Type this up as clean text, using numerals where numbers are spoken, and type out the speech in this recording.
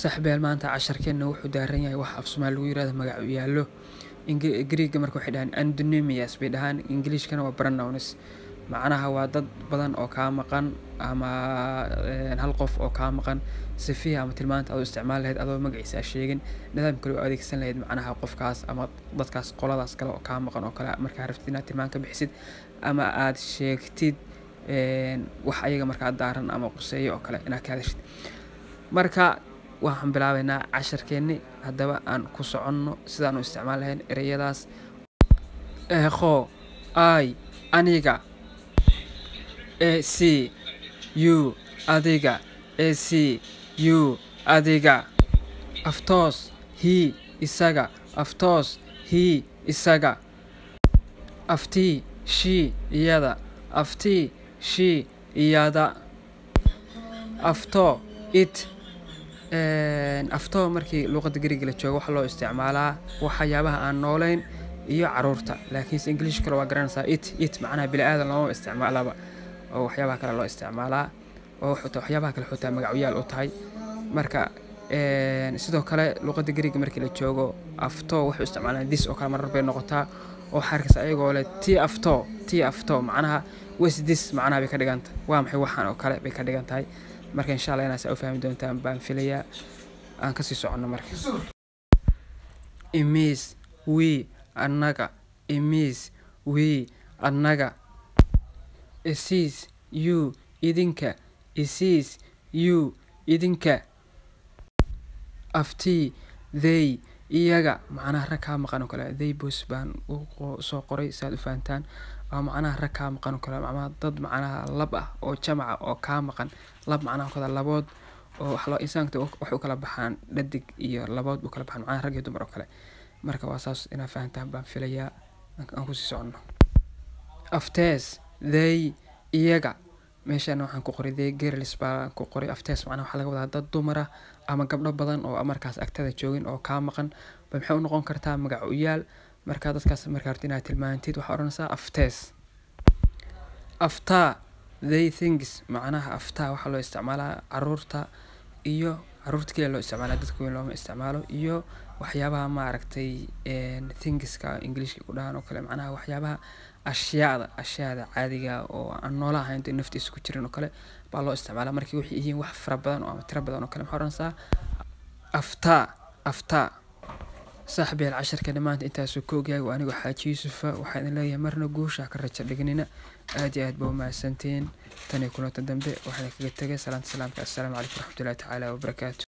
saaxiibayaal maanta casharkeena wuxuu daaran yahay wax af Soomaali lagu yiraahdo magac u yaalo Ingiriisiga marka waxay dhahaan antonyms bay dhahaan Englishkana waa pronouns macnaha waa dad badan oo ka maqan ama hal qof oo ka maqan sifiya ama tilmaanta aad u isticmaal lahayd adoo magaciisa sheegin nidaam kale oo adeegsan lahayd macnaha qofkaas ama dadkaas qoladaas kale oo ka maqan oo kale marka rabtid inaad tilmaan ka bixisid ama aad sheegtid wax ayaga marka daaran ama quseeyo oo kale inaad ka hadashid marka waxaan bilaabaynaa casharkeeni hadaba aan ku soconno sidaan u isticmaal lahayn ereyadaas eeqo ay aniga AC you adiga AC you adiga aftoos he isaga aftoos he isaga aftii she iyada aftii she iyada afto it afto markii luqadda Giriigga la joogo waxa loo isticmaalaa waxyaabaha aan nooleyn iyo caruurta laakiin English kale waa garanaysaa it macnaha bilaadan loo isticmaalaba oo waxyaabaha kale loo isticmaalaa oo waxyaabaha kale xitaa magacyada u tahay marka sidoo kale luqadda Giriigga markii la joogo afto wuxuu isticmaalaa this oo kale marar bay noqotaa oo xarkiisa ayagoo leh ti afto macnaha was this macnaha bay ka dhiganta waa maxay waxaan oo kale bay ka dhigantahay marka insha Allah inaad fahmi doontaan baan filayaa aan ka sii socono marka imis we annaga imis we annaga isis you idinka isis you idinka aftii they iyaga macnaha rag ka maqan oo kale they bus baan u soo qoray saad u fahantaan oo macnaha rag ka maqan oo kale macnaha dad macnaha lab ah oo jamaca oo ka maqan lab macnaha kala labood oo wax loo insaanka wax u kala baxaan dhadig iyo labood u kala baxaan macnaha rag iyo dumar oo kale marka waa saas ina fahantaan baan filayaa aan ku sii socono aftees they iyaga meeshaan waxaan ku qoray they girls baan ku qoray aftees macnaha waxa laga wadaa dad dumar ah ama gabdho badan oo markaas agtada joogin oo ka maqan maxay u noqon kartaa magac u yaal marka dadkaas marka horta inaad tilmaantid waxa oranaysaa aftees after they things macnaha after waxa loo isticmaalaa caruurta iyo caruurta kale loo isticmaalaa dadka weyn looma isticmaalo iyo waxyaabaha ma aragtay thingska Englishka ku dhahan oo kale macnaha waxyaabaha ashyaada caadiga oo aan noolahay inta naftiisa ku jirin oo kale baa loo isticmaalaa markii wixii yihiin wax fara badan oo tiro badan oo kale maxaa oranaysaa after saaxiibayaal casharkeena maanta intaas ku ogaay waa aniga Xaaji Yuusuf waxaan idin leeyahay marna guusha ka rajo dhignina aad iyo aad baa u mahadsantiin tan iyo kulantan dambe waxaan kaga tagay salaanta salaamka assalaamu calaykum waraxmatullaahi tacaala wa barakaatuh